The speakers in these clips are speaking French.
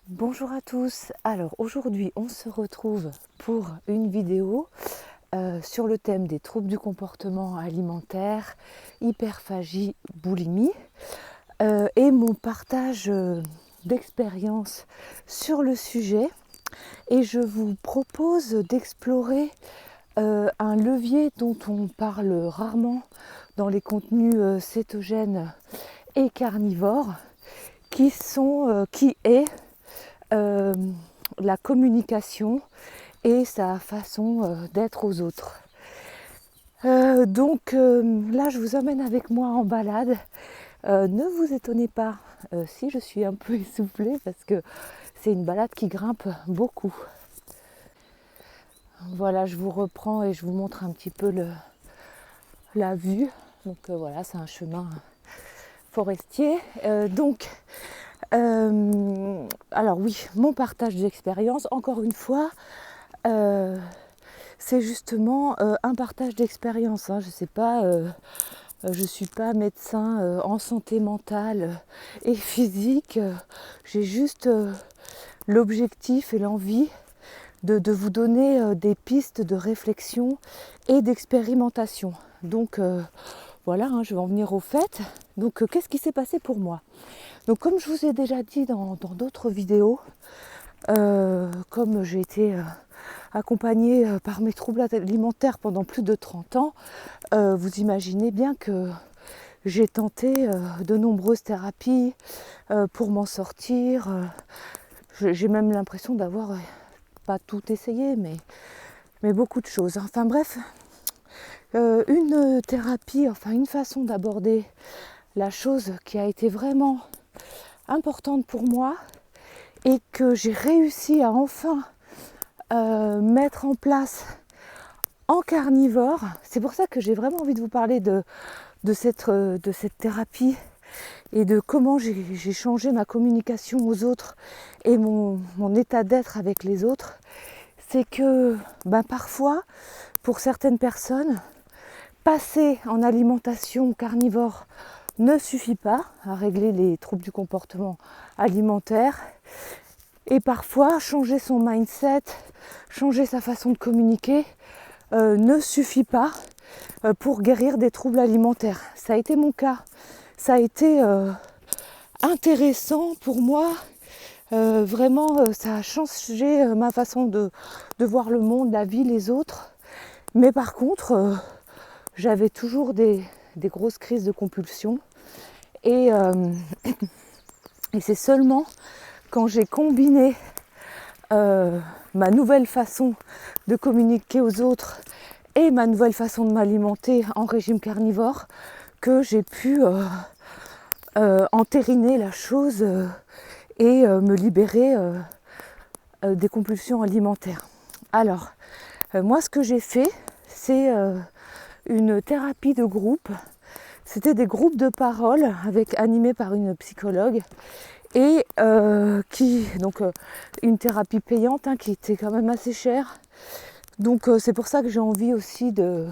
Bonjour à tous, alors aujourd'hui on se retrouve pour une vidéo sur le thème des troubles du comportement alimentaire, hyperphagie, boulimie et mon partage d'expérience sur le sujet. Et je vous propose d'explorer un levier dont on parle rarement dans les contenus cétogènes et carnivores, qui est la communication et sa façon d'être aux autres. Donc là, je vous emmène avec moi en balade. Ne vous étonnez pas si je suis un peu essoufflée parce que c'est une balade qui grimpe beaucoup. Voilà, je vous reprends et je vous montre un petit peu la vue. Donc voilà, c'est un chemin forestier. Alors oui, mon partage d'expérience, encore une fois, c'est justement un partage d'expérience. Je sais pas, je suis pas médecin en santé mentale et physique. J'ai juste l'objectif et l'envie de vous donner des pistes de réflexion et d'expérimentation. Donc voilà, je vais en venir au fait. Donc qu'est-ce qui s'est passé pour moi ? Donc comme je vous ai déjà dit dans d'autres vidéos, comme j'ai été accompagnée par mes troubles alimentaires pendant plus de 30 ans, vous imaginez bien que j'ai tenté de nombreuses thérapies pour m'en sortir. J'ai même l'impression d'avoir pas tout essayé, mais beaucoup de choses. Enfin bref, une thérapie, une façon d'aborder la chose qui a été vraiment importante pour moi et que j'ai réussi à enfin mettre en place en carnivore. C'est pour ça que j'ai vraiment envie de vous parler de cette thérapie et de comment j'ai changé ma communication aux autres et mon état d'être avec les autres. C'est que parfois, pour certaines personnes, passer en alimentation carnivore ne suffit pas à régler les troubles du comportement alimentaire. Et parfois, changer son mindset, changer sa façon de communiquer ne suffit pas pour guérir des troubles alimentaires. Ça a été mon cas. Ça a été intéressant pour moi. Vraiment, ça a changé ma façon de voir le monde, la vie, les autres. Mais par contre, j'avais toujours des grosses crises de compulsion. Et c'est seulement quand j'ai combiné ma nouvelle façon de communiquer aux autres et ma nouvelle façon de m'alimenter en régime carnivore que j'ai pu entériner la chose et me libérer des compulsions alimentaires. Alors, moi ce que j'ai fait, c'est une thérapie de groupe. C'était des groupes de parole animés par une psychologue et une thérapie payante qui était quand même assez chère. Donc c'est pour ça que j'ai envie aussi de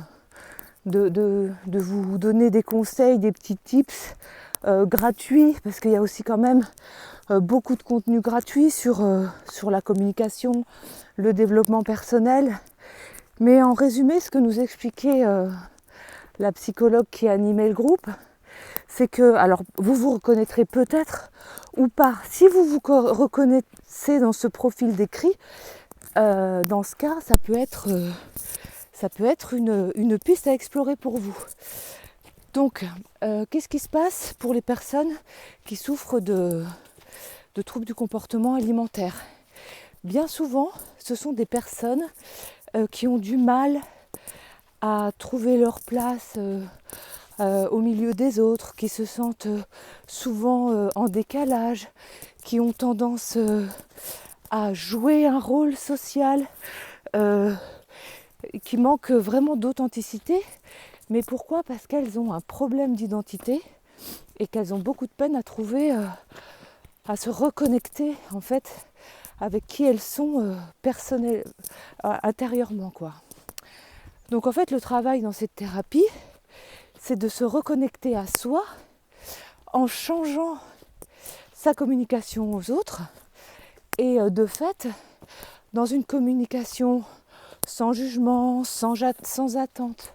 vous donner des conseils, des petits tips gratuits, parce qu'il y a aussi quand même beaucoup de contenu gratuit sur la communication, le développement personnel. Mais en résumé, ce que nous expliquait la psychologue qui animait le groupe, c'est que, alors vous vous reconnaîtrez peut-être ou pas, si vous vous reconnaissez dans ce profil décrit, dans ce cas, ça peut être une piste à explorer pour vous. Donc, qu'est-ce qui se passe pour les personnes qui souffrent de troubles du comportement alimentaire ? Bien souvent, ce sont des personnes qui ont du mal à trouver leur place au milieu des autres, qui se sentent souvent en décalage, qui ont tendance à jouer un rôle social, qui manquent vraiment d'authenticité. Mais pourquoi ? Parce qu'elles ont un problème d'identité et qu'elles ont beaucoup de peine à trouver, à se reconnecter en fait avec qui elles sont intérieurement, quoi. Donc en fait, le travail dans cette thérapie, c'est de se reconnecter à soi en changeant sa communication aux autres Et de fait, dans une communication sans jugement, sans attente,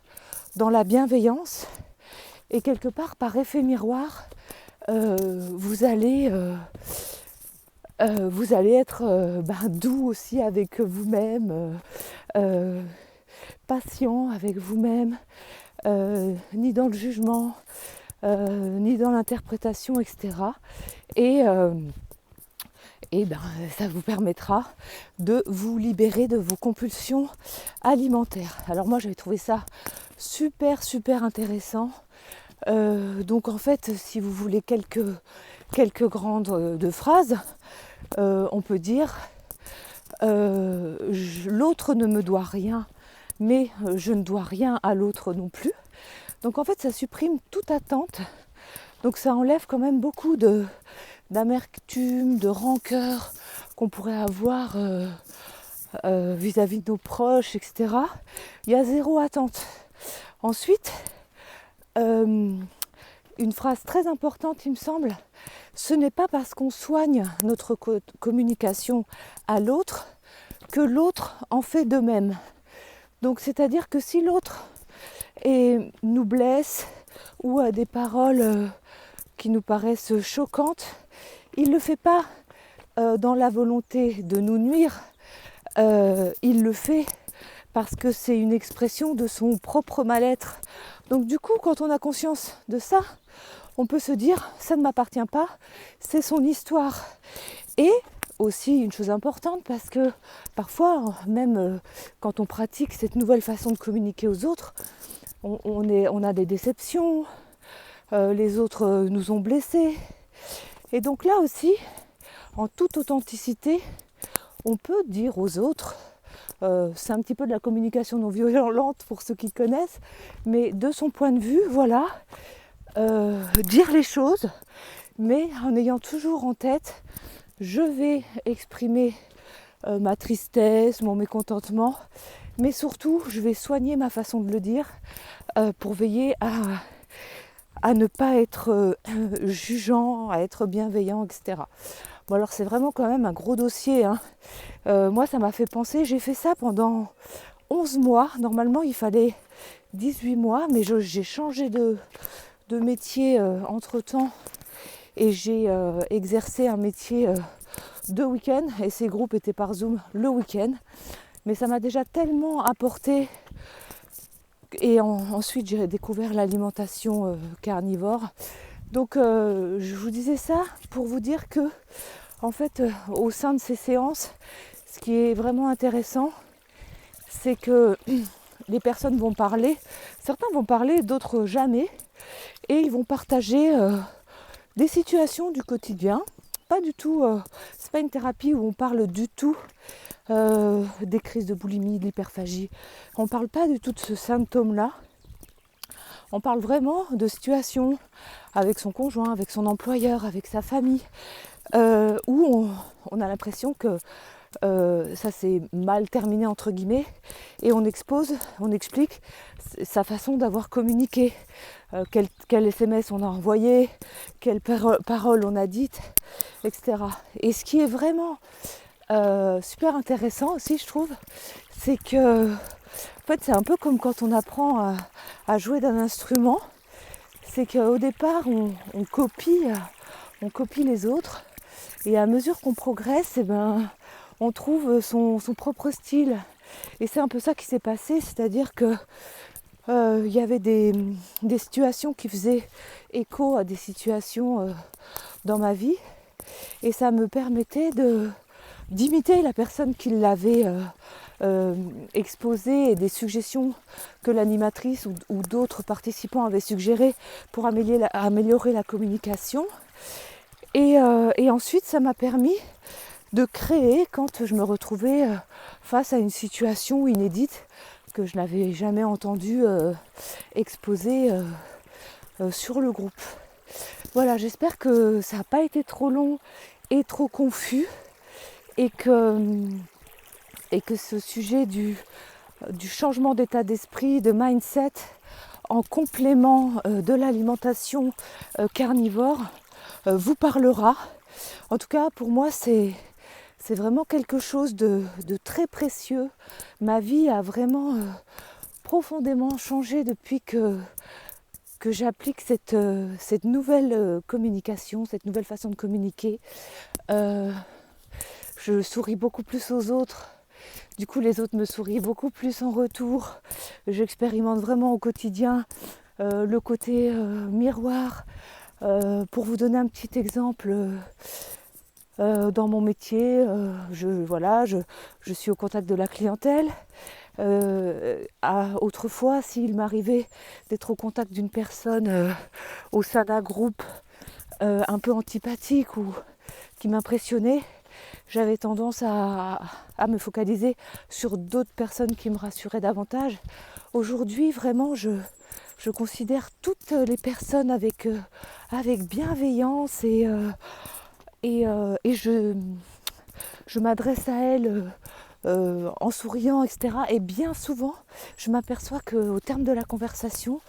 dans la bienveillance, et quelque part par effet miroir, vous allez être doux aussi avec vous-même, patient avec vous-même, ni dans le jugement, ni dans l'interprétation, etc. Et ça vous permettra de vous libérer de vos compulsions alimentaires. Alors moi j'avais trouvé ça super intéressant. Donc en fait, si vous voulez quelques grandes de phrases, on peut dire l'autre ne me doit rien, mais je ne dois rien à l'autre non plus. Donc en fait ça supprime toute attente. Donc ça enlève quand même beaucoup d'amertume, de rancœur qu'on pourrait avoir vis-à-vis de nos proches, etc. Il y a zéro attente. Ensuite, une phrase très importante, il me semble, ce n'est pas parce qu'on soigne notre communication à l'autre que l'autre en fait de même. Donc c'est-à-dire que si l'autre nous blesse ou a des paroles qui nous paraissent choquantes, il ne le fait pas dans la volonté de nous nuire, il le fait parce que c'est une expression de son propre mal-être. Donc du coup, quand on a conscience de ça, on peut se dire, ça ne m'appartient pas, c'est son histoire. Et aussi une chose importante, parce que parfois, même quand on pratique cette nouvelle façon de communiquer aux autres, on a des déceptions, les autres nous ont blessés. Et donc là aussi, en toute authenticité, on peut dire aux autres, c'est un petit peu de la communication non violente pour ceux qui connaissent, mais de son point de vue, voilà, dire les choses, mais en ayant toujours en tête, je vais exprimer ma tristesse, mon mécontentement, mais surtout, je vais soigner ma façon de le dire pour veiller à ne pas être jugeant, à être bienveillant, etc. Bon alors c'est vraiment quand même un gros dossier, hein. Moi ça m'a fait penser, j'ai fait ça pendant 11 mois, normalement il fallait 18 mois, mais j'ai changé de métier entre temps et j'ai exercé un métier de week-end et ces groupes étaient par Zoom le week-end, mais ça m'a déjà tellement apporté. Et ensuite j'ai découvert l'alimentation carnivore. Donc je vous disais ça pour vous dire que en fait au sein de ces séances, ce qui est vraiment intéressant, c'est que les personnes vont parler, certains vont parler, d'autres jamais, et ils vont partager des situations du quotidien. Pas du tout, c'est pas une thérapie où on parle du tout des crises de boulimie, de l'hyperphagie. On ne parle pas du tout de ce symptôme-là. On parle vraiment de situations avec son conjoint, avec son employeur, avec sa famille, où on a l'impression que ça s'est mal terminé entre guillemets, et on explique sa façon d'avoir communiqué, quel SMS on a envoyé, quelles paroles on a dites, etc. Et ce qui est vraiment super intéressant aussi, je trouve, c'est que en fait c'est un peu comme quand on apprend à jouer d'un instrument, c'est qu'au départ on copie les autres, et à mesure qu'on progresse, on trouve son propre style. Et c'est un peu ça qui s'est passé, c'est-à-dire que il y avait des situations qui faisaient écho à des situations dans ma vie, et ça me permettait d'imiter la personne qui l'avait exposé, et des suggestions que l'animatrice ou d'autres participants avaient suggérées pour améliorer la communication. Et ensuite, ça m'a permis de créer quand je me retrouvais face à une situation inédite que je n'avais jamais entendu exposer sur le groupe. Voilà, j'espère que ça n'a pas été trop long et trop confus, et que ce sujet du changement d'état d'esprit, de mindset, en complément de l'alimentation carnivore, vous parlera. En tout cas, pour moi, c'est c'est vraiment quelque chose de très précieux. Ma vie a vraiment profondément changé depuis que j'applique cette nouvelle communication, cette nouvelle façon de communiquer. Je souris beaucoup plus aux autres. Du coup, les autres me sourient beaucoup plus en retour. J'expérimente vraiment au quotidien le côté miroir. Pour vous donner un petit exemple, dans mon métier, je suis au contact de la clientèle. Autrefois, s'il m'arrivait d'être au contact d'une personne au sein d'un groupe un peu antipathique ou qui m'impressionnait, j'avais tendance à me focaliser sur d'autres personnes qui me rassuraient davantage. Aujourd'hui, vraiment, je considère toutes les personnes avec bienveillance et je m'adresse à elles en souriant, etc. Et bien souvent, je m'aperçois qu'au terme de la conversation,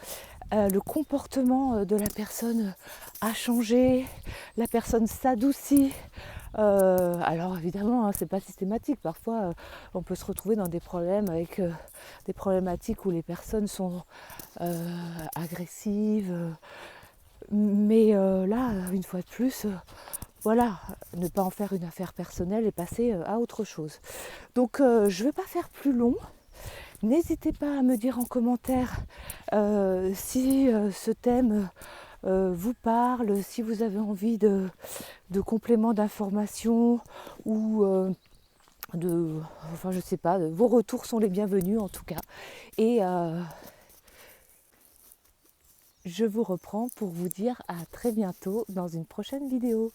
le comportement de la personne a changé, la personne s'adoucit. Alors évidemment, hein, c'est pas systématique. Parfois, on peut se retrouver dans des problèmes avec des problématiques où les personnes sont agressives. Mais là, une fois de plus, voilà, ne pas en faire une affaire personnelle et passer à autre chose. Donc je ne vais pas faire plus long. N'hésitez pas à me dire en commentaire si ce thème vous parle, si vous avez envie de compléments d'informations ou enfin je sais pas, vos retours sont les bienvenus en tout cas. Et je vous reprends pour vous dire à très bientôt dans une prochaine vidéo.